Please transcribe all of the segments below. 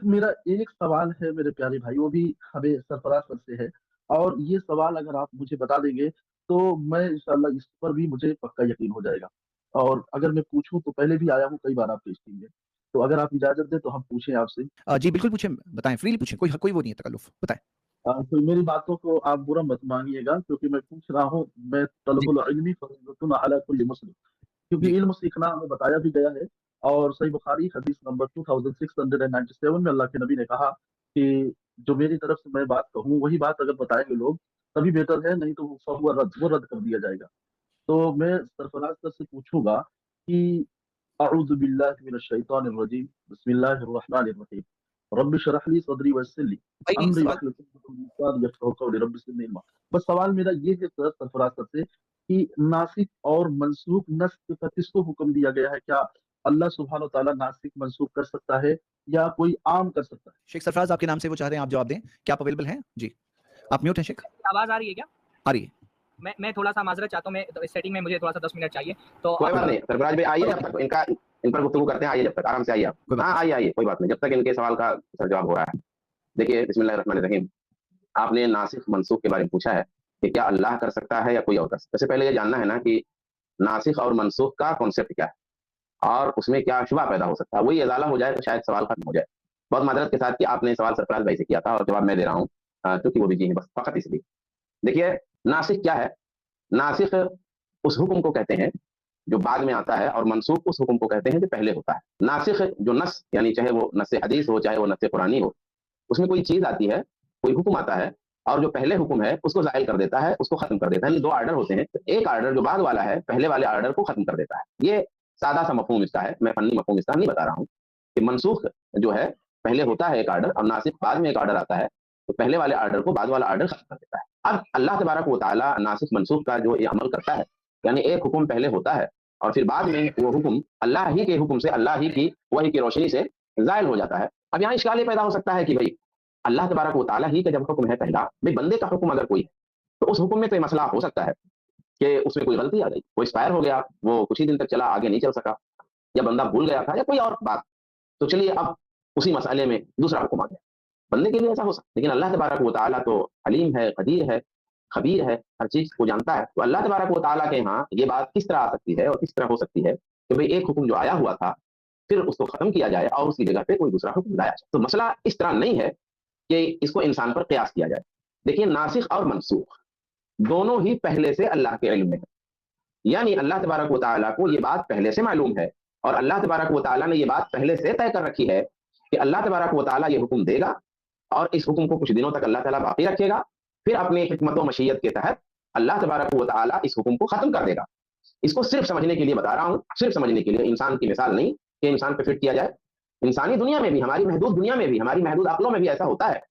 मेरा एक सवाल है मेरे प्यारे भाई, वो भी हमें सरफराज सर से है। और ये सवाल अगर आप मुझे बता देंगे तो मैं इंशाल्लाह इस पर भी मुझे पक्का यकीन हो जाएगा। और अगर मैं पूछूं तो पहले भी आया हूँ कई बार आपके स्ट्रीम में, तो अगर आप इजाजत दें तो हम पूछें आपसे। जी बिल्कुल पूछें, बताएं, फ्रीली पूछें, कोई कोई वो नहीं है तकल्लुफ, बताएं। तो मेरी बातों को आप बुरा मत मानिएगा, क्योंकि मैं पूछ रहा हूँ। मैं जी तलबुल इल्मी फरीज़तुन अला कुल्ली मुस्लिम, क्योंकि जी इल्म सीखना हमें बताया भी गया है। और सही बुखारी हदीस नंबर 2697 में अल्लाह के नबी ने कहा कि जो मेरी तरफ से मैं बात कहूँ वही बात अगर बताएंगे लोग तभी बेहतर है, नहीं तो वो फहुवा रद्द, वो रद्द कर दिया जाएगा। तो मैं सरफराज सर से पूछूंगा कि अऊज़ु बिल्लाहि मिनश शैतानिर रजीम, बिस्मिल्लाहिर रहमानिर रहीम, रब्बि इश्रह ली सदरी वयस्सिर ली भाई एक अमरी सवाल। वहलुल उक़दतम मिन लिसानी यफ़क़हू क़ौली, रब्बि ज़िदनी इल्मा। बस सवाल मेरा ये है सर, सरफराज सर से कि नासिख और मनसूख नस्ख का किसको हुक्म दिया गया है? क्या अल्लाह सुब्हानहू व तआला नासिख मनसूख कर सकता है या कोई आम कर सकता है? शेख सरफराज आपके नाम से वो चाह रहे हैं, आप जवाब दें, क्या आप अवेलेबल हैं? जी, आप म्यूट हैं शेख। आवाज आ रही है क्या? आ रही है। मैं थोड़ा-सा माज़रत चाहता हूँ, मैं तो इस सेटिंग में मुझे थोड़ा-सा 10 मिनट चाहिए। तो कोई बात नहीं, सरफराज भाई आइए, जब तक इनका इन पर गुफ्तगू करते हैं, आइए जब तक, आराम से आइए आप। कोई बात हाँ, नहीं। आइए, आइए, कोई बात नहीं, जब तक इनके सवाल का सर जवाब हो रहा है। देखिए, बिस्मिल्लाहिर्रहमानिर्रहीम, आपने नासिख-मनसूख के बारे में पूछा है कि क्या अल्लाह कर सकता है या कोई और कर सकता है? सबसे पहले ये जानना है ना कि नासिख और मनसूख का कॉन्सेप्ट क्या है और उसमें क्या शुबहा पैदा हो सकता है? वही इज़ाला हो जाए तो शायद सवाल खत्म हो जाए। बहुत माज़रत के साथ कि आपने सवाल सरफराज भाई से किया था और जवाब मैं दे रहा हूँ, क्योंकि वो बिज़ी हैं, बस फ़कत इसलिए। देखिए, नासिख क्या है? नासिख उस हुक्म को कहते हैं जो बाद में आता है, और मनसूख उस हुक्म को कहते हैं जो पहले होता है। नासिख जो नस, यानी चाहे वो नस्से हदीस हो, चाहे वो नस्से कुरानी हो, उसमें कोई चीज़ आती है, कोई हुक्म आता है और जो पहले हुक्म है उसको ज़ाइल कर देता है, उसको ख़त्म कर देता है। यानी 2 ऑर्डर होते हैं, तो एक ऑर्डर जो बाद वाला है, पहले वाले ऑर्डर को ख़त्म कर देता है। ये सादा-सा मफ़हूम इसका है, मैं फ़न्नी मफ़हूम इसका नहीं बता रहा हूँ कि मनसूख जो है, पहले होता है एक ऑर्डर और नासिख बाद में एक ऑर्डर आता है, तो पहले वाले ऑर्डर को बाद वाला ऑर्डर ख़त्म कर देता है। अब अल्लाह तबारक व तआला नासिख-मनसूख का जो ये अमल करता है, यानी एक हुक्म पहले होता है और फिर बाद में वो हुक्म अल्लाह ही के हुक्म से, अल्लाह ही की वही की रोशनी से ज़ाइल हो जाता है। अब यहाँ इश्काल ये पैदा हो सकता है कि भई अल्लाह तबारक व तआला ही का जब हुक्म है पहला, भई बंदे का हुक्म अगर कोई है, तो उस हुक्म में तो ये मसला हो सकता है कि उसमें कोई गलती आ गई, वो एक्सपायर हो गया, वो कुछ ही दिन तक चला, आगे नहीं चल सका, या बंदा भूल गया था या कोई और बात। तो चलिए अब उसी मसले में दूसरा हुक्म आ गया। बंदे के लिए ऐसा हो सकता है, लेकिन अल्लाह तबारक व तआला तो अलीम है, कदीर है, खबीर है, हर चीज़ को जानता है। तो अल्लाह तबारक व तआला के यहाँ ये बात किस तरह आ सकती है और किस तरह हो सकती है कि भई एक हुक्म जो आया हुआ था, फिर उसको ख़त्म किया जाए और उसकी जगह पे कोई दूसरा हुक्म लाया जाए। तो मसला इस तरह नहीं है कि इसको इंसान पर क़ियास किया जाए। देखिए, नासिख और मनसूख दोनों ही पहले से अल्लाह के इल्म में है। यानी अल्लाह तबारक व तआला को ये बात पहले से मालूम है और अल्लाह तबारक व तआला ने ये बात पहले से तय कर रखी है कि अल्लाह तबारक व तआला ये हुक्म देगा और इस हुक्म को कुछ दिनों तक अल्लाह ताला बाकी रखेगा। फिर अपनी हिकमत व मशीयत के तहत अल्लाह तबारक व तआला इस हुक्म को ख़त्म कर देगा। इसको सिर्फ़ समझने के लिए बता रहा हूँ, सिर्फ़ समझने के लिए, इंसान की मिसाल नहीं कि इंसान पे फिट किया जाए। इंसानी दुनिया में भी, हमारी महदूद दुनिया में भी, हमारी महदूद अक़लों में भी ऐसा होता है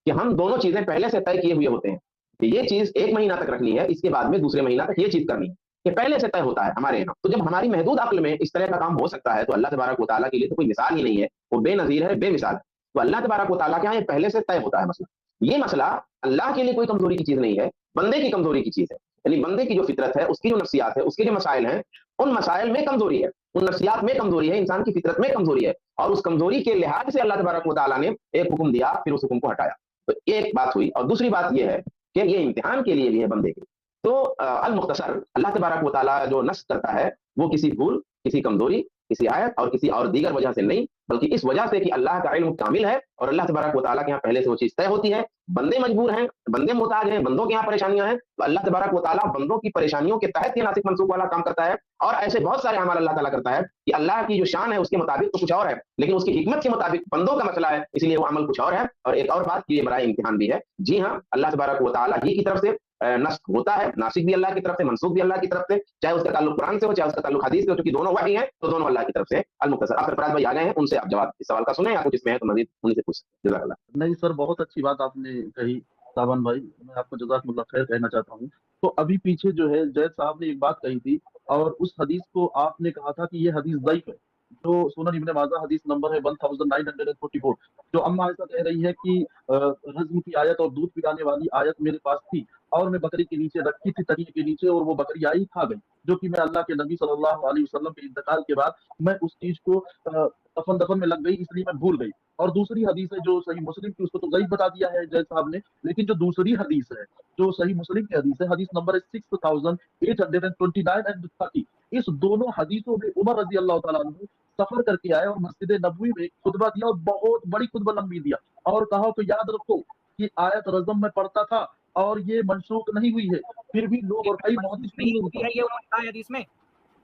कि हम दोनों चीज़ें पहले से तय किए हुए होते हैं कि ये चीज़ 1 महीना तक रखनी है, इसके बाद में दूसरे महीना तक ये चीज़ करनी है। ये पहले से तय होता है हमारे यहाँ। तो जब हमारी महदूद अक़ल में इस तरह का काम हो सकता है, तो अल्लाह तबारक व तआला के लिए तो कोई मिसाल ही नहीं है, वो बेनज़ीर है, बेमिसाल है। तो अल्लाह तबारक व तआला के यहाँ ये पहले से तय होता है मसला। ये मसला अल्लाह के लिए कोई कमज़ोरी की चीज़ नहीं है, बंदे की कमज़ोरी की चीज़ है। यानी बंदे की जो फ़ितरत है, उसकी जो नफ्सियात है, उसके जो मसाइल हैं, उन मसाइल में कमज़ोरी है, उन नफ्सियात में कमज़ोरी है, इंसान की फ़ितरत में कमज़ोरी है और उस कमज़ोरी के लिहाज़ से अल्लाह तबारक व तआला ने एक हुक्म दिया, फिर उस हुक्म को हटाया। तो एक बात हुई और दूसरी बात ये है कि ये इम्तिहान के लिए भी है बंदे के। तो अल-मुख्तसर अल्लाह तबारक व तआला जो नस्ख़ करता है, वो किसी भूल, किसी कमज़ोरी, किसी आयत और किसी और दीगर वजह से नहीं, बल्कि इस वजह से कि अल्लाह का इल्म कामिल है और अल्लाह तबारक व तआला के यहाँ पहले से वो चीज़ तय होती है। बंदे मजबूर हैं, बंदे मोहताज हैं, बंदों के यहाँ परेशानियाँ हैं, तो अल्लाह तबारक व तआला बंदों की परेशानियों के तहत ये नासिख मनसूख वाला काम करता है। और ऐसे बहुत सारे अमाल अल्लाह ताला करता है कि अल्लाह की जो शान है उसके मुताबिक तो कुछ और है, लेकिन उसकी हिकमत के मुताबिक बंदों का मसला है, इसलिए वो अमल कुछ और है। और एक और बात, ये बड़ा इम्तिहान भी है। जी हाँ, अल्लाह तबारक व तआला ही की तरफ से नस्ख़ होता है, नासिख भी अल्लाह की तरफ से, मनसूख भी अल्लाह की तरफ से, चाहे उसका ताल्लुक कुरान से हो, चाहे उसका ताल्लुक हदीस से हो, चूँकि दोनों वही हैं, तो दोनों अल्लाह की तरफ से। अल-मुख्तसर आप सरफराज भाई आ गए हैं, उनसे आप जवाब इस सवाल का सुने या कुछ इसमें है तो मज़ीद उन्हीं से पूछ सकते हैं। जज़ाकल्लाह। नहीं सर, बहुत अच्छी बात आपने कही सावन भाई, मैं आपको जज़ाकमुल्लाह खैर कहना चाहता हूँ। तो अभी पीछे जो है जैद साहब ने एक बात कही थी और उस हदीस को आपने कहा था कि ये हदीस ज़ईफ़ है, जो सुनन इब्न माजा हदीस नंबर है 1944, जो अम्मा आयशा कह रही है कि रज़्म की आयत और दूध पिलाने वाली आयत मेरे पास थी और मैं बकरी के नीचे रखी थी, तकिए के नीचे, और वो बकरी आई खा गई, जो कि मैं अल्लाह के नबी सल्लल्लाहु अलैहि वसल्लम के इंतकाल के बाद मैं उस चीज़ को कफ़न-दफ़न में लग गई, इसलिए मैं भूल गई। और दूसरी हदीस है जो सही मुस्लिम की, उसको तो ज़ईफ़ बता दिया है जज साहब ने, लेकिन जो दूसरी हदीस है, जो सही मुस्लिम की हदीस है, हदीस नंबर है 6829 एंड 30। इस दोनों हदीसों में उमर रज़ी अल्लाह तआला अन्हु सफ़र करके आए और मस्जिद नबवी में खुतबा दिया और बहुत बड़ी खुतबा लंबी दिया और कहा कि याद रखो कि आयत रज़म में पढ़ता था और ये मनसूख नहीं हुई है। फिर भी लोग और कई नहीं मुहद्दिसीन ने होती है ये उन्होंने कहा है हदीस में।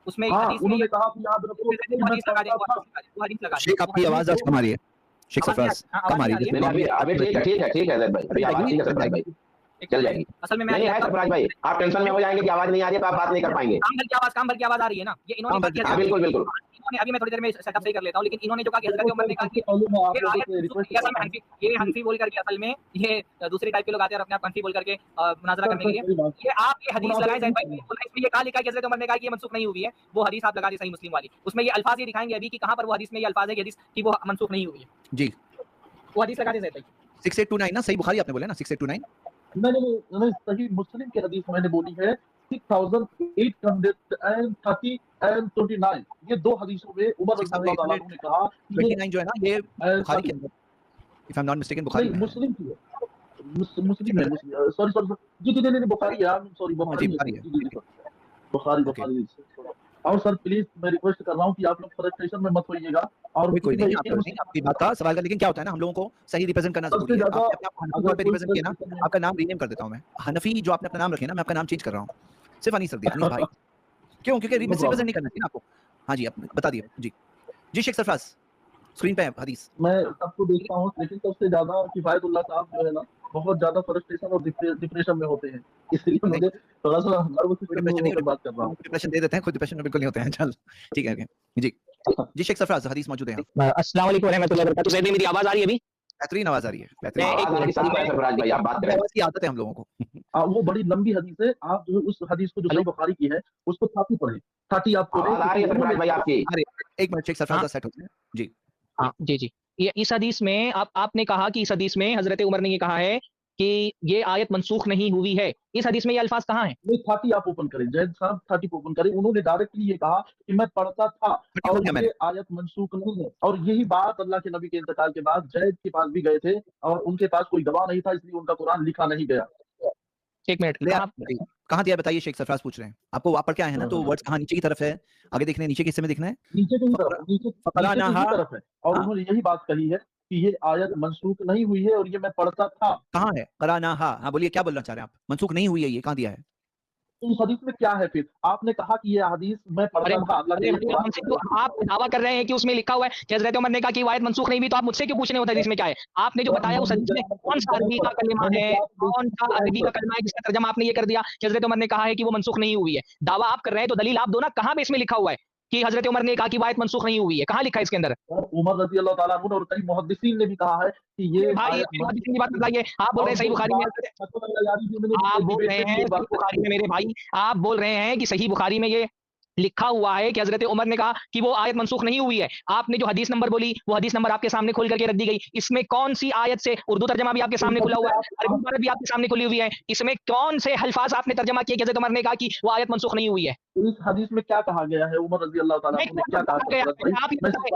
उसमें हाँ, हदीस में उन्होंने ये कहा कि याद रखो कि मैं हदीस लगा पढ़ता दें, था। वो हदीस लगा दें। शेख आपकी आवाज आज कम आ रही है। शेख आवाज नहीं सरफराज हाँ, कम आ आवाज रही नहीं है। आ रही है। अभी ठीक है जैद भाई, अभी आवाज ठीक है सरफराज भाई, चल जाएगी। असल में नहीं है सरफराज भाई, आप टेंशन में हो जाएंगे कि आवाज नहीं आ रही है तो आप बात नहीं कर पाएंगे। काम भर की आवाज आ रही है ना, ये इन्होंने कहा कि हाँ बिल्कुल बिल्कुल। इन्होंने अभी मैं थोड़ी देर में सेटअप सही कर लेता हूँ, लेकिन इन्होंने जो कहा कि हज़रत उमर ने कहा कि पहले मैं आप ये लोगों आयत से रिक्वेस्ट असल में ये हनफी बोल करके असल में ये दूसरी टाइप के लोग आते हैं और अपने आप हनफी बोल करके मुनाज़रा करने के लिए। ये आप ये हदीस लगाएं ज़ैद भाई, इसमें ये कहा लिखा है कि हज़रत उमर ने कहा कि ये मनसूख नहीं हुई है, वो हदीस आप लगा दें सही मुस्लिम वाली, उसमें ये अल्फाज ये दिखाएंगे अभी कि कहाँ पर वो हदीस में ये अल्फाज है कि हदीस की वो मनसूख नहीं हुई है। जी वो हदीस लगा दें ज़ैद भाई। 6829 ना, सही बुखारी आपने बोला ना 6829। नहीं, सही मुस्लिम की हदीस मैंने बोली है 6830 एंड 29। ये दो हदीसों में उमर रज़ी अल्लाह तआला अन्हु ने कहा कि ये 29 जो है ना ये बुखारी के अंदर, if I am not mistaken Bukhari नहीं में है। मुस्लिम की है। मुस्लिम है, सॉरी जी नहीं बुखारी है, सॉरी हाँ जी बुखारी बुखारी है, है। जी बुखारी ओके और सर प्लीज मैं रिक्वेस्ट कर रहा हूँ कि आप लोग फ्रस्ट्रेशन में मत होइएगा और कोई क्योंकि मैं नहीं, आप इसलिए आपकी बात का सवाल कर, लेकिन क्या होता है ना, हम लोगों को सही रिप्रेजेंट करना सबसे जरूरी है। ज्यादा आपने अपने आप हनफी अगर तौर पे कोई रिप्रेजेंट किया ना, फ्रस्ट्रेशन में आपका नाम रीनेम कर देता हूं मैं। हनफी जो आपने अपना नाम रखे ना, मैं आपका नाम चेंज कर रहा हूं, सिर्फ अनीस रख दिया, अनीस भाई। क्यों? क्योंकि नो रिप्रेजेंट प्रॉब्लम। नहीं करना चाहिए ना आपको। हाँ जी, आप बता दिए जी। जी शेख सरफराज स्क्रीन पे है हदीस। मैं सबको देखता हूँ, लेकिन सबसे ज्यादा किफायतुल्लाह साहब जो है ना बहुत ज्यादा फ्रस्ट्रेशन और डिप्रेशन में होते हैं, इसलिए नहीं मुझे थोड़ा सा नर्वस कोई सिस्टम में डिप्रेशन नहीं, होकर बात कर रहा हूँ। डिप्रेशन दे देते हैं, खुद डिप्रेशन में बिल्कुल नहीं होते हैं। चल ठीक है, ओके जी। जी शेख सरफराज हदीस मौजूद है यहाँ। अस्सलाम वालेकुम रहमतुल्लाहि व बरकातुहू। ज़ैद भाई मेरी आवाज आ रही है अभी? बेहतरीन आवाज आ रही है, बेहतरीन। मैं एक आवाज आ रही साफ है सरफराज भाई, आप बात करें। आवाज की आदत है हम लोगों को। वो बड़ी लंबी हदीस है, आप जो है उस हदीस को जो सही बुखारी की है उसको थाती पढ़ें, थाती आप पढ़ें आवाज आ रही है सरफराज भाई आपकी। अरे एक मिनट शेख सरफराज सेट होते हैं जी। हाँ, जी। ये इस हदीस में आपने कहा कि इस हदीस में हज़रत उमर ने ये कहा है कि ये आयत मनसूख नहीं हुई है। इस हदीस में ये अल्फाज कहाँ हैं? नहीं, थाती आप ओपन करें, जैद साहब थाती को ओपन करें। उन्होंने डायरेक्टली ये कहा कि मैं पढ़ता था खोल और दिया मैंने। ये आयत मनसूख नहीं है। और यही बात अल्लाह के नबी के इंतकाल के बाद जैद के पास भी गए थे और उनके पास कोई गवाह नहीं था, इसलिए उनका कुरान लिखा नहीं गया। 1 मिनट ले कहाँ दिया बताइए, शेख सरफराज पूछ रहे हैं। आपको आप पढ़ के आए हैं ना, तो वर्ड्स कहाँ नीचे की तरफ है, आगे देखने नीचे के हिस्से में दिखना है। नीचे की तरफ है और उन्होंने यही बात कही है कि ये आयत मनसूख नहीं हुई है और ये मैं पढ़ता था। कहाँ है करानाहा? हाँ बोलिए, क्या बोलना चाह रहे हैं आप? मनसूख नहीं हुई है, ये कहाँ दिया है? तो इस हदीस में क्या है फिर? आपने कहा कि ये हदीस मैं पढ़ता था, अल्लाह के हमसे तो आप दावा कर रहे हैं कि उसमें लिखा हुआ है कि हज़रत उमर ने कहा कि वो आयत मनसूख नहीं हुई, तो आप मुझसे क्यों पूछ रहे हो हदीस में क्या है? आपने जो बताया उस हदीस में कौन-सा अरबी का कलमा है, कौन-सा अरबी का कलमा है जिसका तर्जुमा आपने ये कर दिया कि हज़रत उमर ने कहा है कि वो मनसूख नहीं हुई है। दावा आप कर रहे हैं तो दलील आप दो ना, कहाँ पे इसमें लिखा हुआ है कि हज़रत उमर ने कहा कि वो आयत मनसूख नहीं हुई है? कहाँ लिखा है इसके अंदर? और उमर रज़ी अल्लाह तआला अन्हु और कई मुहद्दिसीन ने भी कहा है कि ये भाई आयत की बात बताइए। आप बोल रहे हैं सही बुखारी में, आप बोल रहे हैं सही बुखारी में मेरे भाई, आप बोल रहे हैं कि सही बुखारी में ये लिखा हुआ है कि हज़रत उमर ने कहा कि वो आयत मनसूख नहीं हुई है। आपने जो हदीस नंबर बोली, वो हदीस नंबर आपके सामने खोल करके रख दी गई। इसमें कौन-सी आयत से उर्दू तर्जुमा भी आपके सामने खुला हुआ है, अरबी इबारत भी आपके सामने खुली हुई है। इसमें कौन से अल्फाज आपने तर्जुमा किए कि हज़रत उमर ने कहा कि वो आयत मनसूख नहीं हुई है? इस हदीस में क्या कहा गया है? उमर रज़ी अल्लाह तआला अन्हु ने क्या कहा?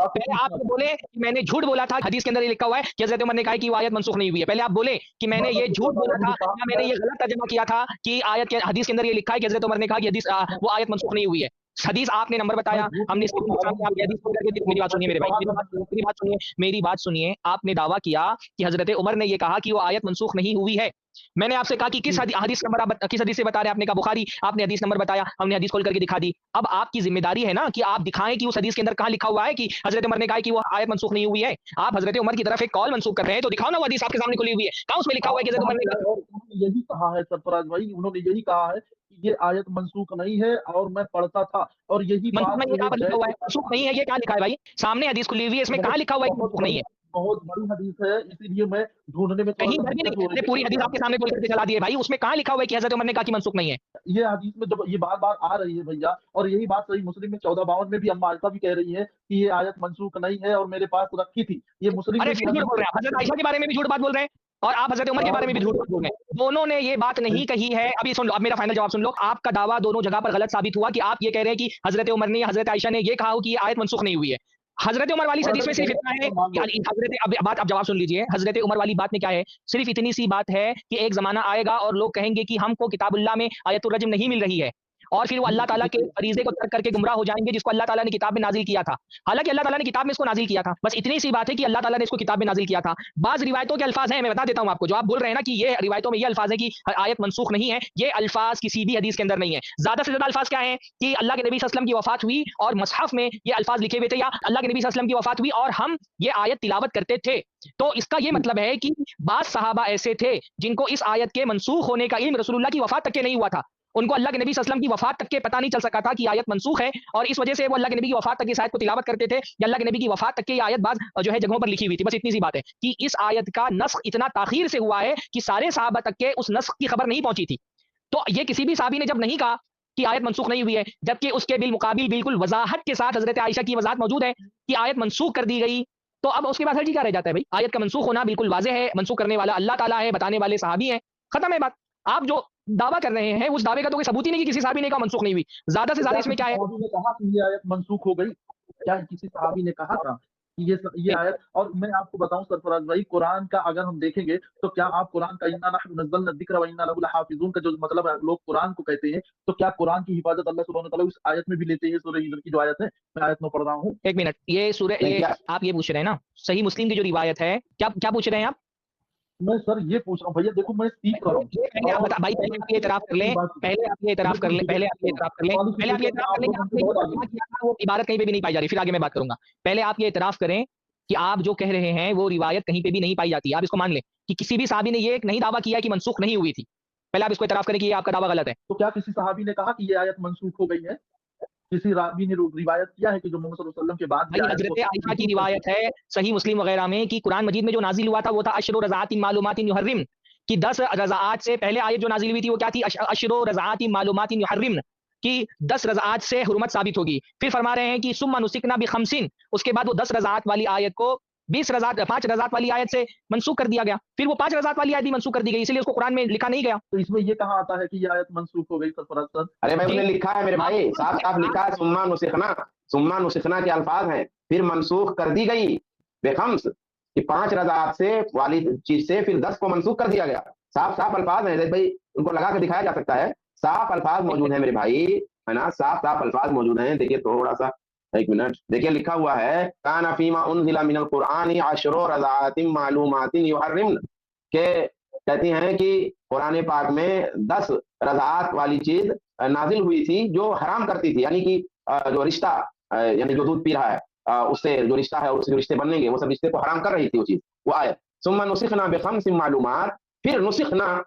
पहले आप बोले कि मैंने झूठ बोला था, हदीस के अंदर ये लिखा हुआ है कि हज़रत उमर ने कहा कि वो आयत मनसूख नहीं हुई है। पहले आप बोले कि मैंने ये झूठ बोला था या मैंने ये गलत तर्जुमा किया था कि आयत के हदीस के अंदर ये लिखा है कि हज़रत उमर ने कहा कि हदीस वो आयत मनसूख नहीं हुई है। हदीस आपने नंबर बताया, हमने इसके सामने आपकी हदीस खोल करके मेरी बात सुनिए मेरे भाई, मेरी बात सुनिए। आपने दावा किया कि हज़रत उमर ने ये कहा कि वो आयत मनसूख नहीं हुई है। मैंने आपसे कहा कि किस हदीस नंबर आप किस हदीस से बता रहे हैं? आपने कहा बुखारी, आपने हदीस नंबर बताया, हमने हदीस खोल करके दिखा दी। अब आपकी ज़िम्मेदारी है ना कि आप दिखाएँ कि उस हदीस के अंदर कहाँ लिखा हुआ है कि हज़रत उमर ने कहा कि वो आयत मनसूख नहीं हुई है। आप हज़रत उमर की तरफ एक कॉल मंसूब कर रहे हैं, तो दिखाओ ना वो हदीस आपके सामने खुली हुई है। कहाँ उसमें लिखा हुआ है कि हज़रत उमर ने कहा? उन्होंने यही कहा है सरफराज भाई, उन्होंने यही कहा है कि ये आयत मनसूख नहीं है और मैं पढ़ता था और यही मनसूख बात नहीं है, कहाँ पर लिखा हुआ है? मनसूख नहीं है, ये कहाँ लिखा है भाई? सामने हदीस खुली हुई है, इसमें कहाँ लिखा हुआ है कि मनसूख नहीं है? बहुत बड़ी हदीस है, इसीलिए मैं ढूँढने में कहीं थोड़ा-सा पर भी दिक्कत हो नहीं, रही है। पूरी हदीस आपके सामने खोल करके चला दी है भाई। उसमें कहाँ लिखा हुआ है कि हज़रत उमर ने कहा कि मनसूख नहीं है? ये हदीस में जब ये बार-बार आ रही है भैया और यही बात सही मुस्लिम में 1452 में भी अम्मा आयशा भी कह रही है कि ये आयत मनसूख नहीं है और मेरे पास रखी थी। ये मुस्लिम अरे में भी फिर झूठ बोल रहे हैं आप। हज़रत आयशा के बारे में भी झूठ बात बोल रहे हैं और आप हज़रत उमर के बारे में भी झूठ बात बोल रहे हैं। दोनों ने ये बात नहीं कही है। अभी सुन लो, अब मेरा फाइनल जवाब सुन लो। आपका दावा दोनों जगह पर गलत साबित हुआ कि आप ये कह रहे हैं कि हज़रत उमर ने या हज़रत आयशा ने ये कहा हो कि ये आयत मनसूख नहीं हुई है। हजरत उमर वाली हदीस में सिर्फ इतना है कि हजरत अब बात आप जवाब सुन लीजिए। हजरत उमर वाली बात में क्या है, सिर्फ इतनी सी बात है कि एक जमाना आएगा और लोग कहेंगे कि हमको किताबुल्लाह में आयतुर रज्म नहीं मिल रही है, और फिर वो अल्लाह ताला के फरीज़े को तर्क करके गुमराह हो जाएंगे जिसको अल्लाह ताला ने किताब में नाजिल किया था। हालांकि अल्लाह ताला ने किताब में इसको नाजिल किया था, बस इतनी सी बात है कि अल्लाह ताला ने इसको किताब में नाजिल किया था। बाज रिवायतों के अल्फाज हैं, मैं बता देता हूं आपको, जो आप बोल रहे हैं ना कि ये रिवायतों में ये अल्फाज है कि आयत मनसूख नहीं है, ये अल्फाज किसी भी हदीस के अंदर नहीं है। ज्यादा से ज्यादा अल्फाज क्या है कि अल्लाह के नबी सल्लल्लाहु अलैहि वसल्लम की वफात हुई और मसहफ में ये अल्फाज लिखे हुए थे, या अल्लाह के नबी सल्लल्लाहु अलैहि वसल्लम की वफात हुई और हम ये आयत तिलावत करते थे। तो इसका ये मतलब है कि बाज सहाबा ऐसे थे जिनको इस आयत के मनसूख होने का इल्म रसूलुल्लाह की वफात तक के नहीं हुआ था। उनको अल्लाह के नबी सल्लल्लाहु अलैहि वसल्लम की वफात तक के पता नहीं चल सका था कि आयत मनसूख है, और इस वजह से वो अल्लाह के नबी की वफात तक इस आयत को तिलावत करते थे, या अल्लाह के नबी की वफात तक के ये आयत बाज जो है जगहों पर लिखी हुई थी। बस इतनी सी बात है कि इस आयत का नस्ख इतना ताखीर से हुआ है कि सारे सहाबा तक के उस नस्ख की खबर नहीं पहुंची थी। तो ये किसी भी साहबी ने जब नहीं कहा कि आयत मनसूख नहीं हुई है, जबकि उसके बिलमुकाबिल बिल्कुल वजाहत के साथ हजरत आयशा की वजाहत मौजूद है कि आयत मनसूख कर दी गई, तो अब उसके बाद हर चीज क्या रह जाता है भाई? आयत का मनसूख होना बिल्कुल वाज़ेह है, मनसूख करने वाला अल्लाह ताला है, बताने वाले सहाबी हैं, खत्म है बात। आप जो दावा कर रहे हैं उस दावे का तो कोई सबूत ही नहीं कि किसी सहाबी ने कहा मनसूख नहीं हुई। ज्यादा से ज्यादा इसमें क्या है, सहाबी ने कहा कि ये आयत मनसूख हो गई? क्या किसी सहाबी ने कहा था कि ये आयत? और मैं आपको बताऊं सरफराज भाई, कुरान का अगर हम देखेंगे तो क्या आप कुरान का इन्ना नहनु नज़्ज़लना ज़िक्र व इन्ना लहु लहाफ़िज़ून का जो मतलब है, लोग कुरान को कहते हैं, तो क्या कुरान की हिफाजत अल्लाह सुब्हानहू व तआला उस आयत में भी लेते हैं? सूरह हिजर की जो आयत है, मैं आयत में पढ़ रहा हूँ। एक मिनट, ये सूरह आप ये पूछ रहे हैं ना सही मुस्लिम की जो रिवायत है, क्या क्या पूछ रहे हैं आप? मैं सर ये पूछ रहा हूँ भैया, देखो मैं सीख रहा हूँ। पहले आप बता भाई, पहले आप ये इतराफ कर लें, पहले आप ये इतराफ कर लें, पहले आप ये इतराफ कर लें, पहले आप ये इतराफ कर लें कि आपने जो किया था वो इबारत कहीं पे भी नहीं पाई जा रही, फिर आगे मैं बात करूंगा। पहले आप ये इतराफ करें कि आप जो कह रहे हैं वो रिवायत कहीं पे भी नहीं पाई जाती। आप इसको मान लें कि किसी भी साहबी ने ये नहीं दावा किया कि मनसूख नहीं हुई थी। पहले आप इसको इतराफ करें कि ये आपका दावा गलत है। तो क्या किसी सहाबी ने कहा कि ये आयत मनसूख हो गई है? किसी रावी ने रिवायत किया है कि जो मोहम्मद सल्लल्लाहु अलैहि वसल्लम के बाद भाई हजरत आयशा की रिवायत है सही मुस्लिम वगैरह में कि कुरान मजीद में जो नाजिल हुआ था वो था अशरो रज़ातिन मालूमातिन युहर्रिम, कि 10 रज़ाआत से पहले आयत जो नाजिल हुई थी वो क्या थी? अशरो रज़ातिन मालूमातिन युहर्रिम, कि 10 रज़ाआत से हुर्मत साबित होगी। फिर फरमा रहे हैं कि सुम्मा नुसिकना बिखम्सिन, उसके बाद वो 10 रज़ाआत वाली आयत को 20 रज़ात 5 रज़ात वाली आयत से मनसूख कर दिया गया। फिर वो 5 रज़ात वाली आयत भी मनसूख कर दी गई, इसलिए उसको कुरान में लिखा नहीं गया। तो इसमें ये कहाँ आता है कि ये आयत मनसूख हो गई सरफराज सर? अरे भाई उसने लिखा है मेरे भाई, साफ साफ लिखा है सुम्मा नुसिखना के अल्फाज हैं, फिर मनसूख कर दी गई बेखम्स, कि 5 रज़ात से वाली चीज से फिर 10 को मनसूख कर दिया गया। साफ साफ अल्फाज हैं भाई, उनको लगा के दिखाया जा सकता है, साफ अल्फाज मौजूद है मेरे भाई, है ना, साफ साफ अल्फाज मौजूद हैं। देखिए थोड़ा सा, एक मिनट, देखिए लिखा हुआ है काना फीमा उनज़िला मिनल कुरआनी अशरो रज़ातिन मालूमातिन युहर्रिम, के कहती हैं कि कुरान पाक में 10 रज़ात वाली चीज नाजिल हुई थी जो हराम करती थी, यानी कि जो रिश्ता यानी जो दूध पी रहा है उससे जो रिश्ता है, उससे जो रिश्ते बनेंगे वो सब रिश्ते को हराम कर रही थी वो चीज, वो आयत। सुम्मा नुसिखना बिखम्सिन मालूमात, फिर नुसिखना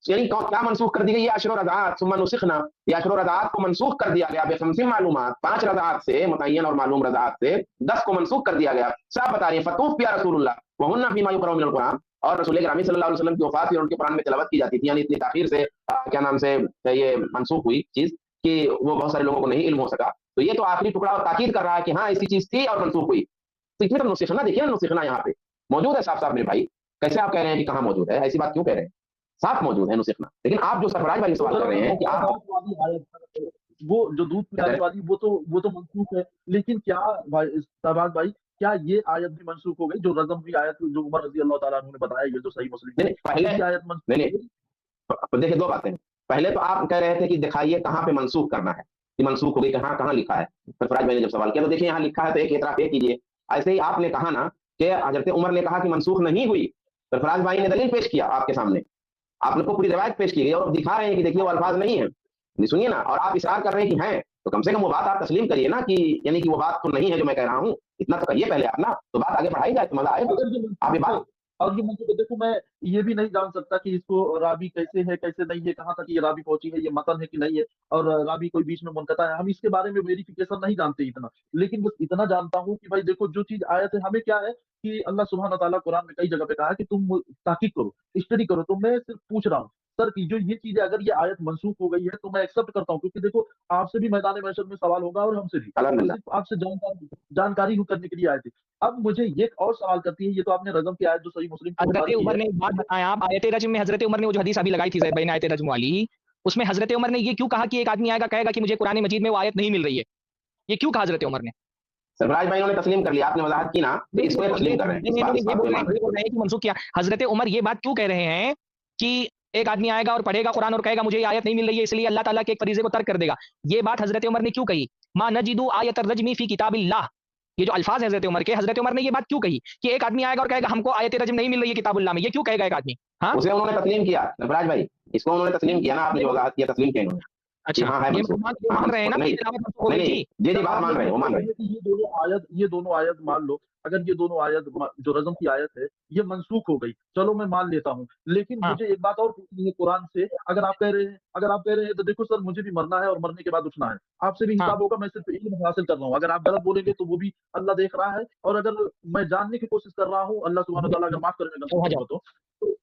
यानी क्या मनसूख कर दी गई? अशरो रज़ात, सुम्मा नुसिखना, ये अशरो रज़ात को मनसूख कर दिया गया बिखम्सिन मालूमात, 5 रज़ात से, मुतय्यन और मालूम रज़ात से 10 को मनसूख कर दिया गया। साफ बता रही है फतूफ या रसूलुल्लाह वहुन्ना फीमा युक़रअ मिनल कुरान, और रसूल ग्रामी सल्लल्लाहु अलैहि वसल्लम की वफात और उनके कुरान में तिलावत की जाती थी, यानी इतनी ताखीर से क्या नाम से ये मनसूख हुई चीज कि वो बहुत सारे लोगों को नहीं इल्म हो सका। तो ये तो आखिरी टुकड़ा और ताकीद कर रहा है कि हाँ ऐसी चीज थी और मनसूख हुई। तो इसमें तो नुसिखना देखिए ना, नुसिखना यहाँ पे मौजूद है साफ साफ मेरे भाई। कैसे आप कह रहे हैं कि कहाँ मौजूद है? ऐसी बात क्यों कह रहे हैं? साफ मौजूद है नुसिखना। लेकिन आप जो सरफराज भाई सवाल कर रहे हैं कि आप वो जो दूध पिलाने वाली वो तो मनसूख है, लेकिन क्या भाई शहबाज भाई, क्या ये आयत भी मनसूख हो गई? जो रज़म की आयत जो उमर रज़ी अल्लाह ताला अन्हु ने बताया, ये जो सही मुस्लिम नहीं, पहले आयत मनसूख नहीं, देखिए दो बातें। पहले तो आप कह रहे थे कि दिखाइए कहाँ पे मनसूख करना है, कि मनसूख हो गई, कहाँ कहाँ लिखा है। सरफराज भाई ने जब सवाल किया तो देखिए यहाँ लिखा है, तो एक एतराफ ये कीजिए। ऐसे ही आपने कहा ना कि हजरत उमर ने कहा कि मनसूख नहीं हुई, सरफराज भाई ने दलील पेश किया आपके सामने, आप लोग को पूरी रिवायत पेश की गई और दिखा रहे हैं कि देखिए वो अल्फाज नहीं है, सुनिए ना, और आप इशरार कर रहे हैं कि हैं, तो कम से कम वो बात आप तस्लीम करिए ना, कि यानी कि वो बात तो नहीं है जो मैं कह रहा हूँ, इतना तो करिए पहले आप ना, तो बात आगे बढ़ाई जाए तो मजा आएगा। आप ये बात और ये मुझे देखो, मैं ये भी नहीं जान सकता कि इसको रावी कैसे है कैसे नहीं है, कहाँ तक ये रावी पहुंची है, ये मतन है कि नहीं है, और रावी कोई बीच में मुनक़ता है, हम इसके बारे में वेरिफिकेशन नहीं जानते इतना। लेकिन बस इतना जानता हूँ कि भाई देखो, जो चीज आयत है, हमें क्या है कि अल्लाह सुब्हान तआला कुरान में कई जगह पे कहा है कि तुम तहकीक करो, स्टडी करो। तो मैं सिर्फ पूछ रहा हूँ सर कि जो ये चीज है, अगर ये आयत मनसूख हो गई है तो मैं एक्सेप्ट करता हूँ, क्योंकि देखो आपसे भी मैदान महशर में सवाल होगा और हमसे भी, सिर्फ आपसे जानकारी करने के लिए आए थे। अब मुझे ये और सवाल करती है, ये तो आपने रज़म की आयत जो सही मुस्लिम हजरत उमर ने एक बात बताया, आप आयत रज्म में हजरत उमर ने वो जो हदीस अभी लगाई थी ज़ैद भाई ने आयत रज्म वाली, उसमें हजरत उमर ने ये क्यों कहा कि एक आदमी आएगा कहेगा कि मुझे कुरान मजीद में वो आयत नहीं मिल रही है? ये क्यों कहा हजरत उमर ने? सरफराज भाई ने तस्लीम कर लिया, आपने वजाहत की ना, तो इसको ये तस्लीम कर रहे हैं, इस बात ये को बोल मान रहे हैं। रहे हैं कि मनसूख किया। हजरत उमर ये बात क्यों कह रहे हैं कि एक आदमी आएगा और पढ़ेगा कुरान और कहेगा मुझे ये आयत नहीं मिल रही है इसलिए अल्लाह ताला के एक फरीजे को तर्क कर देगा। ये बात हजरत उमर ने क्यों कही? मा नजिदु आयत रजमी फी किताबिल्लाह, ये जो अल्फाज है हजरत उमर के, हजरत उमर ने ये बात क्यों कही कि एक आदमी आएगा और कहेगा हमको आयत रजम नहीं मिल रही है किताबुल्लाह में? ये क्यों कहेगा एक आदमी? हाँ, उसे उन्होंने तस्लीम किया सरफराज भाई, इसको उन्होंने तस्लीम किया ना, आपने जो वजाहत किया तस्लीम किया इन्होंने। अच्छा, हाँ है ये मनसूख, मान रहे हैं ना नहीं कि तिलावत मनसूख हो नहीं गई नहीं, थी। जी बात मान रहे हैं, वो मान रहे हैं। ये दोनों आयत मान लो, अगर ये दोनों आयत जो रजम की आयत है ये मनसूख हो गई, चलो मैं मान लेता हूँ, लेकिन हाँ। मुझे एक बात और पूछनी है कुरान से। अगर आप कह रहे हैं तो देखो सर, मुझे भी मरना है और मरने के बाद उठना है, आपसे भी हाँ। हिसाब होगा, मैं सिर्फ इल्म हासिल कर रहा हूँ। अगर आप गलत बोलेंगे तो वो भी अल्लाह देख रहा है, और अगर मैं जानने की कोशिश कर रहा हूँ, अल्लाह सुब्हानहू व तआला अगर माफ करेगा तो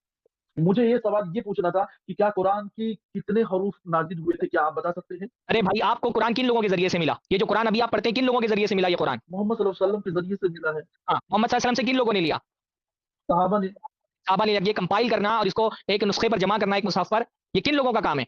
मुझे ये सवाल ये पूछना था कि क्या कुरान की कितने हरूफ नाजिल हुए थे, क्या आप बता सकते हैं? अरे भाई, आपको कुरान किन लोगों के जरिए से मिला? ये जो कुरान अभी आप पढ़ते हैं किन लोगों के जरिए से मिला ये कुरान? मोहम्मद सल्लल्लाहु अलैहि वसल्लम के जरिए से मिला है। हाँ, मोहम्मद सल्लल्लाहु अलैहि वसल्लम से किन लोगों ने लिया? सहाबा ने। साहबा ने। ये कंपाइल करना और इसको एक नुस्खे पर जमा करना एक मुसहफ पर, ये किन लोगों का काम है?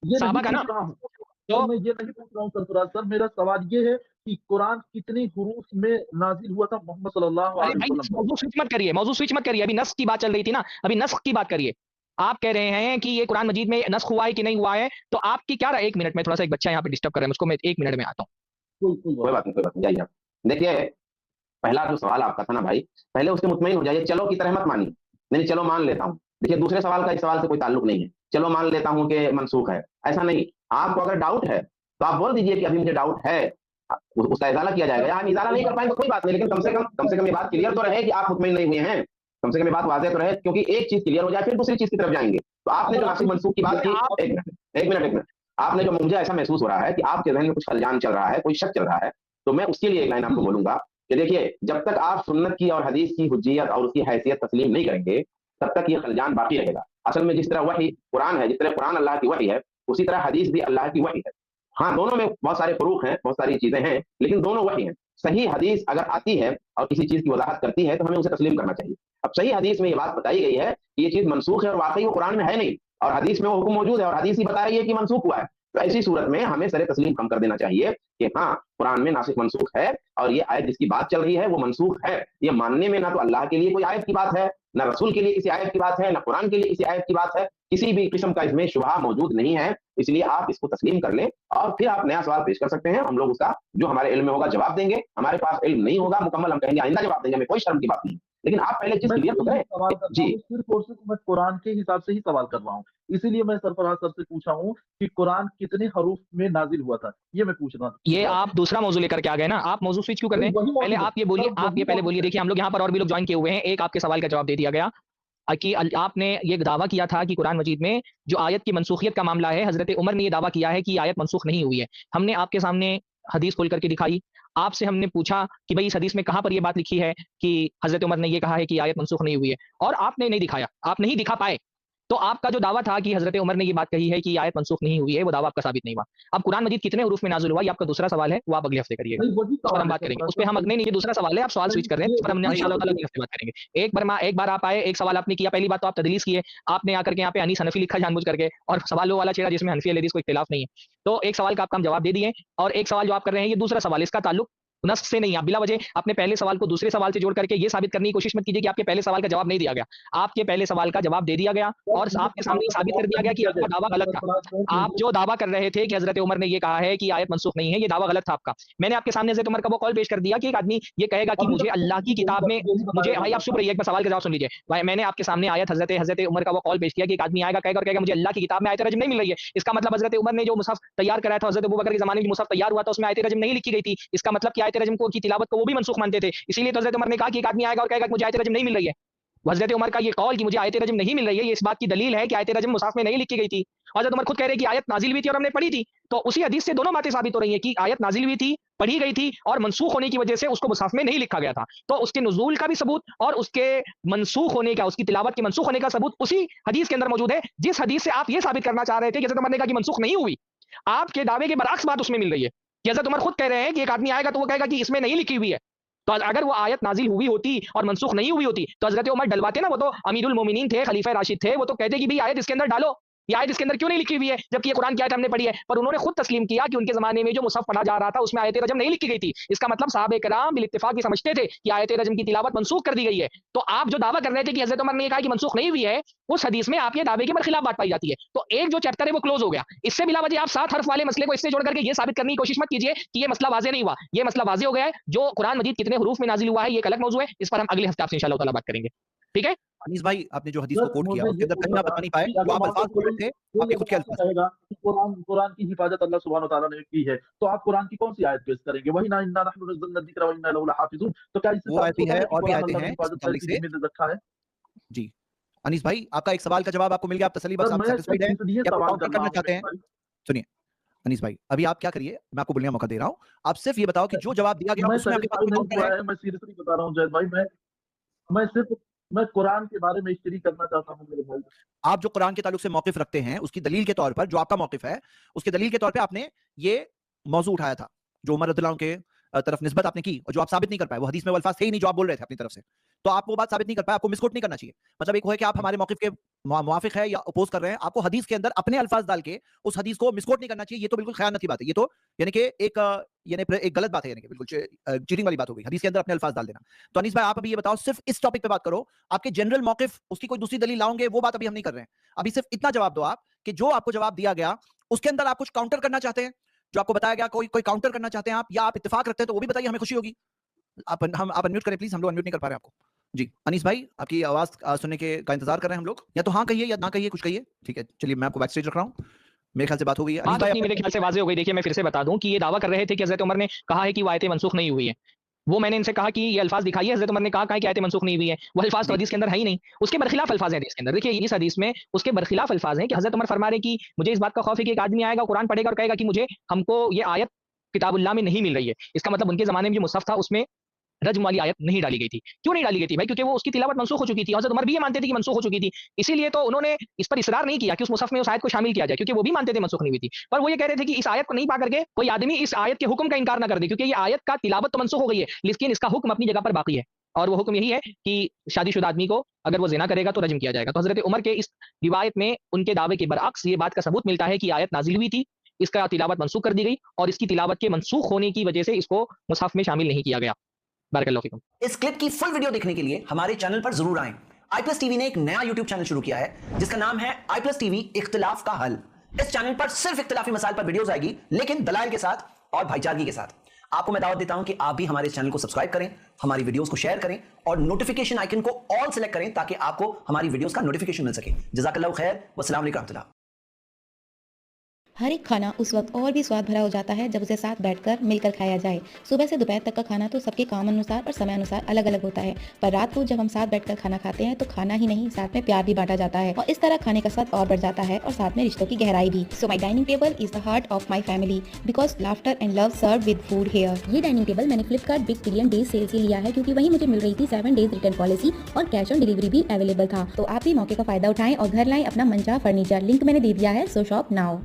ये साहबा नहीं का ना? पूछ रहा हूँ तो सर, मैं ये नहीं पूछ रहा हूँ सरफराज सर, मेरा सवाल ये है कि कुरान कितने हुरूफ में नाजिल हुआ था मोहम्मद सल्लल्लाहु अरे अलैहि भाई, वसल्लम पर? मौजू स्विच मत करिए, मौजू स्विच मत करिए। अभी नस्ख की बात चल रही थी ना, अभी नस्ख की बात करिए। आप कह रहे हैं कि ये कुरान मजीद में नस्ख हुआ है कि नहीं हुआ है, तो आपकी क्या राय? 1 मिनट में, थोड़ा सा एक बच्चा यहाँ पे डिस्टर्ब कर रहा है मुझको, मैं 1 मिनट में आता हूँ। कोई बात नहीं, जाइए आप। देखिए, पहला जो सवाल आपका था ना भाई, पहले उससे मुतमईन हो जाइए, चलो की तरह मत मानिए। नहीं चलो मान लेता हूँ। देखिए, दूसरे सवाल का इस सवाल से कोई ताल्लुक नहीं है। चलो मान लेता हूँ कि मनसूख है, ऐसा नहीं। आपको अगर डाउट है तो आप बोल दीजिए कि अभी मुझे डाउट है, उसका इजाला किया जाएगा। या इजाला नहीं कर पाएंगे कोई बात नहीं, लेकिन कम से कम ये बात क्लियर तो रहे कि आप मुतमईन नहीं हुए हैं। कम से कम ये बात वाज़ेह तो रहे, क्योंकि एक चीज क्लियर हो जाए फिर दूसरी चीज की तरफ जाएंगे। तो आपने जो नासिख मनसूख की बात की, एक मिनट, आपने जो, मुझे ऐसा महसूस हो रहा है कि आपके जहन में कुछ खलजान चल रहा है, कोई शक चल रहा है, तो मैं उसके लिए एक लाइन आपको बोलूंगा कि देखिए, जब तक आप सुन्नत की और हदीस की हुज्जियत और उसकी हैसियत तस्लीम नहीं करेंगे, तब तक ये खलजान बाकी रहेगा। असल में जिस तरह वही कुरान है, जिस तरह कुरान अल्लाह की वही है, उसी तरह हदीस भी अल्लाह की वही है। हाँ, दोनों में बहुत सारे फरूक हैं, बहुत सारी चीजें हैं, लेकिन दोनों वही हैं। सही हदीस अगर आती है और किसी चीज की वजाहत करती है तो हमें उसे तस्लीम करना चाहिए। अब सही हदीस में ये बात बताई गई है कि ये चीज मनसूख है और वाकई वो कुरान में है नहीं, और हदीस में वो हुक्म मौजूद है और हदीस ही बता रही है कि मनसूख हुआ है। तो ऐसी सूरत में हमें सरे तस्लीम कम कर देना चाहिए कि हाँ, कुरान में नासिख मनसूख है, और ये आयत जिसकी बात चल रही है वो मनसूख है। ये मानने में ना तो अल्लाह के लिए कोई आयत की बात है, ना रसूल के लिए किसी आयत की बात है, ना कुरान के लिए किसी आयत की बात है। किसी भी किस्म का इसमें शुबहा मौजूद नहीं है। इसलिए आप इसको तस्लीम कर लें और फिर आप नया सवाल पेश कर सकते हैं। हम लोग उसका जो हमारे इल्म में होगा जवाब देंगे। हमारे पास इल्म नहीं होगा मुकम्मल, हम कहेंगे आइंदा जवाब देंगे, हमें कोई शर्म की बात नहीं। लेकिन आप पहले चीज क्लियर तो करें। जी, सिर्फ और सिर्फ मैं कुरान के हिसाब से ही सवाल कर रहा हूँ, इसीलिए मैं सरफराज सर से पूछा हूँ कि कुरान कितने हरूफ में नाजिल हुआ था, ये मैं पूछ रहा था। ये आप दूसरा मौजू लेकर के आ गए ना, आप मौजू स्विच क्यों कर रहे हैं? पहले आप ये बोलिए, आप ये पहले बोलिए। देखिए, हम लोग यहाँ पर और भी लोग ज्वाइन किए हुए हैं। एक आपके सवाल का जवाब दे दिया गया कि आपने ये दावा किया था कि कुरान मजीद में जो आयत की मनसूखियत का मामला है, हजरत उमर ने ये दावा किया है कि आयत मनसूख नहीं हुई है। हमने आपके सामने हदीस खोल करके दिखाई, आपसे हमने पूछा कि भाई इस हदीस में कहां पर ये बात लिखी है कि हजरत उमर ने ये कहा है कि आयत मनसूख नहीं हुई है, और आपने नहीं दिखाया, आप नहीं दिखा पाए। तो आपका जो दावा था कि हजरत उमर ने ये बात कही है कि आयत मनसूख नहीं हुई है, वो दावा आपका साबित नहीं हुआ। अब कुरान मजीद कितने हरूफ में नाज़िल हुआ, ये आपका दूसरा सवाल है, वो आप अगले हफ्ते करिएगा, उस पर हम बात करेंगे। उस पे हम अगले, नहीं, ये दूसरा सवाल है, आप सवाल स्विच कर रहे हैं, उस पर हम इंशाअल्लाह ताला अगले हफ्ते बात करेंगे। एक बार आप आए, एक सवाल आपने किया, पहली बात तो आप तदलीस किए, आपने आकर के यहाँ पे अनीस हनफी लिखा जानबूझ करके, और सवालों वाला छेड़ा जिसमें हनफी हदीस कोई इख्तिलाफ नहीं है। तो एक सवाल का आपका हम जवाब दे दिए, और एक सवाल जो आप कर रहे हैं ये दूसरा सवाल, इसका ताल्लुक नस्ख से नहीं। आप बिला वजह अपने पहले सवाल को दूसरे सवाल से जोड़ करके ये साबित करने की कोशिश मत कीजिए कि आपके पहले सवाल का जवाब नहीं दिया गया। आपके पहले सवाल का जवाब दे दिया गया और आपके सामने साबित कर दिया गया कि आपका दावा गलत था। आप जो दावा कर रहे थे कि हजरत उमर ने ये कहा है कि आयत मनसूख नहीं है, ये दावा गलत था आपका। मैंने आपके सामने हजरत उमर का वो कॉल पेश कर दिया कि एक आदमी ये कहेगा कि मुझे अल्लाह की किताब में, मुझे, भाई आप चुप रहिए, एक बार सवाल का जवाब सुन लीजिए। भाई, मैंने आपके सामने आयत हजरत उमर का वो कॉल पेश किया कि एक आदमी आएगा कहेगा और कहेगा मुझे अल्लाह की किताब में आयत रजम नहीं मिल रही है। इसका मतलब हजरत उमर ने जो मुसहफ तैयार कराया था, हजरत अबू बकर के जमाने में मुसहफ तैयार हुआ था, उसमें आयत रजम नहीं लिखी गई थी। इसका मतलब कि आयत रजम को की तिलावत को वो भी मनसूख मानते थे। इसीलिए तो हजरत उमर ने कहा कि एक आदमी आएगा और कहेगा कि मुझे आयत रजम नहीं मिल रही है। हजरत उमर का ये कॉल कि मुझे आयत रजम नहीं मिल रही है, ये इस बात की दलील है कि आयत रजम मुसहफ में नहीं लिखी गई थी। हजरत उमर खुद कह रहे हैं कि आयत नाजिल हुई थी और हमने पढ़ी थी। तो उसी हदीस से दोनों बातें साबित हो रही है कि आयत नाजिल हुई थी, पढ़ी गई थी, और मनसूख होने की वजह से उसको मुसहफ में नहीं लिखा गया था। तो उसके नुज़ूल का भी सबूत और उसके मनसूख होने का, उसकी तिलावत के मनसूख होने का सबूत उसी हदीस के अंदर मौजूद है, जिस हदीस से आप ये साबित करना चाह रहे थे कि हजरत उमर ने कहा कि मनसूख नहीं हुई। आपके दावे के बरअक्स बात उसमें मिल रही है कि हजरत उमर खुद कह रहे हैं कि एक आदमी आएगा तो वो कहेगा कि इसमें नहीं लिखी हुई है। तो अगर वो आयत नाजिल हुई होती और मनसूख नहीं हुई होती तो हजरत उमर डलवाते ना, वो तो अमीरुल मोमिनीन थे, खलीफा राशिद थे, वो तो कहते कि भाई आयत इसके अंदर डालो, ये आयत इसके अंदर क्यों नहीं लिखी हुई है, जबकि ये कुरान की आयत हमने पढ़ी है। पर उन्होंने खुद तस्लीम किया कि उनके ज़माने में जो मुसहफ पढ़ा जा रहा था उसमें आयत रजम नहीं लिखी गई थी। इसका मतलब साहब किराम बिल इत्तिफाक ये समझते थे कि आयत रजम की तिलावत मनसूख कर दी गई है। तो आप जो दावा कर रहे थे कि हज़रत उमर ने कहा कि मनसूख नहीं हुई है, उस हदीस में आप ये दावे के बरखिलाफ बात पाई जाती है। तो एक जो चैप्टर है वो क्लोज हो गया। इससे बिला वजह आप 7 हर्फ वाले मसले को इससे जोड़ करके ये साबित करने की कोशिश मत कीजिए कि ये मसला वाज़ेह नहीं हुआ। ये मसला वाज़ेह हो गया है। जो कुरान मजीद कितने हुरूफ में नाज़िल हुआ है ये एक अलग मौजू है। इस पर हम अगले हफ्ते आपसे इंशाअल्लाह ताला बात करेंगे। ठीक है? अनीस भाई, आपने जो हदीस सर को कोट किया मुझे उसके ये अंदर कहीं आप बता नहीं पाए, कि जो अगर आप मान लो अल्फाज बोल रहे थे आपके खुद के अल्फाज। कहेगा कि कुरान की हिफाजत अल्लाह सुब्हानहू व तआला ने की है, तो आप कुरान की कौन सी आयत पेश करेंगे? वही ना इन्ना नहनु नज़्ज़लना ज़िक्रा व इन्ना लहु लहाफ़िज़ून। तो क्या इससे वो आयत साबित भी होता है है कि और भी कुरान आयतें अल्लाह ने हैं इस हिफाजत मुताबिक करके से। जिम्मे में रखा है? जी। अनीस भाई, आपका एक सवाल का जवाब आपको मिल गया, आप तसल्ली बख्श सर आप मैं सैटिस्फाइड हैं इसलिए या कोई सवाल काउंटर कर रहा करना हूँ चाहते मेरे हैं? भाई। सुनिए, अनीस भाई, अभी आप क्या करिए, मैं आपको बोलने का मौका दे रहा हूँ। आप सिर्फ ये बताओ कि जो जवाब दिया गया मैं उसमें आपके पास सैटिस्फाई कोई नहीं काउंटर हुआ है? है, मैं सीरियसली बता रहा हूँ जैद भाई। मैं सिर्फ मैं कुरान के बारे में स्टडी करना चाहता हूँ मेरे भाई। आप जो कुरान के ताल्लुक से मौकिफ रखते हैं, उसकी दलील के तौर पर जो आपका मौकिफ है, उसकी दलील के तौर पे आपने ये मौजू उठाया था, जो उमर रज़ियल्लाहु अन्हु के तरफ निस्बत आपने की और जो आप साबित नहीं कर पाए, वो हदीस में वो अल्फाज थे ही नहीं जो आप बोल रहे थे अपनी तरफ से। तो आप वो बात साबित नहीं कर पाए, आपको मिसकोट नहीं करना चाहिए। मतलब एक वो है कि आप हमारे मौकिफ के मुवाफिक है या अपोज कर रहे हैं, आपको हदीस के अंदर अपने अल्फाज डाल के उस हदीस को मिसकोट नहीं करना चाहिए। ये तो बिल्कुल खयानत की बात है। ये तो यानी कि एक गलत बात है, यानी कि बिल्कुल चीटिंग वाली बात हो गई, हदीस के अंदर अपने अल्फाज डाल देना। तो अनीस भाई, आप अभी ये बताओ, सिर्फ इस टॉपिक पे बात करो, आपके जनरल मौकिफ, उसकी कोई दूसरी दलील लाओगे, वो बात अभी हम नहीं कर रहे हैं। अभी सिर्फ इतना जवाब दो आप कि जो आपको जवाब दिया गया उसके अंदर आप कुछ काउंटर करना चाहते हैं, जो आपको बताया गया कोई काउंटर करना चाहते हैं आप, या आप इत्तेफाक रखते हैं तो वो भी बताइए, हमें खुशी होगी। आप अनम्यूट करें प्लीज, हम लोग अनम्यूट नहीं कर पा रहे हैं आपको। जी अनीस भाई, आपकी आवाज सुनने का इंतजार कर रहे हैं हम लोग। या तो हाँ कहिए या ना कहिए, कुछ कहिए। ठीक है, चलिए मैं आपको बैक स्टेज रख रहा हूँ। मेरे ख्याल से बात हो गई है। अनीस बात भाई अपनी मेरे ख्याल से वाज़ेह हो गई। देखिए मैं फिर से बता दूं कि ये दावा कर रहे थे कि हज़रत उमर ने कहा है कि वो आयतें मनसूख नहीं हुई है। वो मैंने इनसे कहा कि ये अल्फाज दिखाइए, हज़रत उमर ने कहा कि आयतें मनसूख नहीं हुई है। वो अल्फाज तो जी हदीस के अंदर है ही नहीं। उसके बरखिलाफ अल्फाज हैं हदीस के अंदर। देखिए इस हदीस में उसके बरखिलाफ अल्फाज हैं कि हज़रत उमर फरमा रहे हैं कि मुझे इस बात का खौफ है कि एक आदमी आएगा, कुरान पढ़ेगा और कहेगा कि हमको ये आयत किताबुल्लाह में नहीं मिल रही है। इसका मतलब उनके ज़माने में जो मुसहफ था उसमें रज्म वाली आयत नहीं डाली गई थी। क्यों नहीं डाली गई थी भाई? क्योंकि वो उसकी तिलावत मनसूख हो चुकी थी। हज़रत उमर भी ये मानते थे कि मनसूख हो चुकी थी। इसीलिए तो उन्होंने इस पर इसरार नहीं किया कि उस मुसहफ में उस आयत को शामिल किया जाए, क्योंकि वो भी मानते थे मनसूख नहीं हुई थी। पर वो ये कह रहे थे कि इस आयत को नहीं पा करके कोई आदमी इस आयत के हुक्म का इनकार ना कर दे, क्योंकि ये आयत का तिलावत तो मनसूख हो गई है, लेकिन इसका हुक्म अपनी जगह पर बाकी है। और वो हुक्म यही है कि शादीशुदा आदमी को अगर वो ज़िना करेगा तो रज्म किया जाएगा। तो हज़रत उमर के इस रिवायत में उनके दावे के बरअक्स ये बात का सबूत मिलता है कि आयत नाज़िल हुई थी, इसका तिलावत मनसूख कर दी गई और इसकी तिलावत के मनसूख होने की वजह से इसको मुसहफ में शामिल नहीं किया गया। बारकल्लाहु फीकुम। इस क्लिप की फुल वीडियो देखने के लिए हमारे चैनल पर जरूर आएं। iPlus TV ने एक नया YouTube चैनल शुरू किया है जिसका नाम है iPlus TV इख्तिलाफ का हल। इस चैनल पर सिर्फ इख्तिलाफी मसाइल पर वीडियोस आएगी, लेकिन दलाइल के साथ और भाईचारगी के साथ। आपको मैं दावत देता हूं कि आप भी हमारे चैनल को सब्सक्राइब करें, हमारी वीडियोस को शेयर करें और नोटिफिकेशन आइकन को ऑल सेलेक्ट करें ताकि आपको हमारी वीडियोस का नोटिफिकेशन मिल सके। जज़ाकल्लाहु खैर, वस्सलाम अलैकुम रहमतुल्लाह। हर एक खाना उस वक्त और भी स्वाद भरा हो जाता है जब उसे साथ बैठकर मिलकर खाया जाए। सुबह से दोपहर तक का खाना तो सबके काम अनुसार और समय अनुसार अलग अलग होता है, पर रात को जब हम साथ बैठकर खाना खाते हैं तो खाना ही नहीं, साथ में प्यार भी बांटा जाता है और इस तरह खाने का स्वाद और बढ़ जाता है और साथ में रिश्तों की गहराई भी। So my dining table is the heart of my family because laughter and love serve with food here. ये डाइनिंग टेबल मैंने Flipkart big billion days sale से लिया है, क्योंकि वहीं मुझे मिल रही थी 7 डेज रिटर्न पॉलिसी और कैश ऑन डिलीवरी भी अवेलेबल था। तो आप भी मौके का फायदा उठाएं और घर लाएं अपना मनचाहा फर्नीचर। लिंक मैंने दे दिया है, सो शॉप नाउ।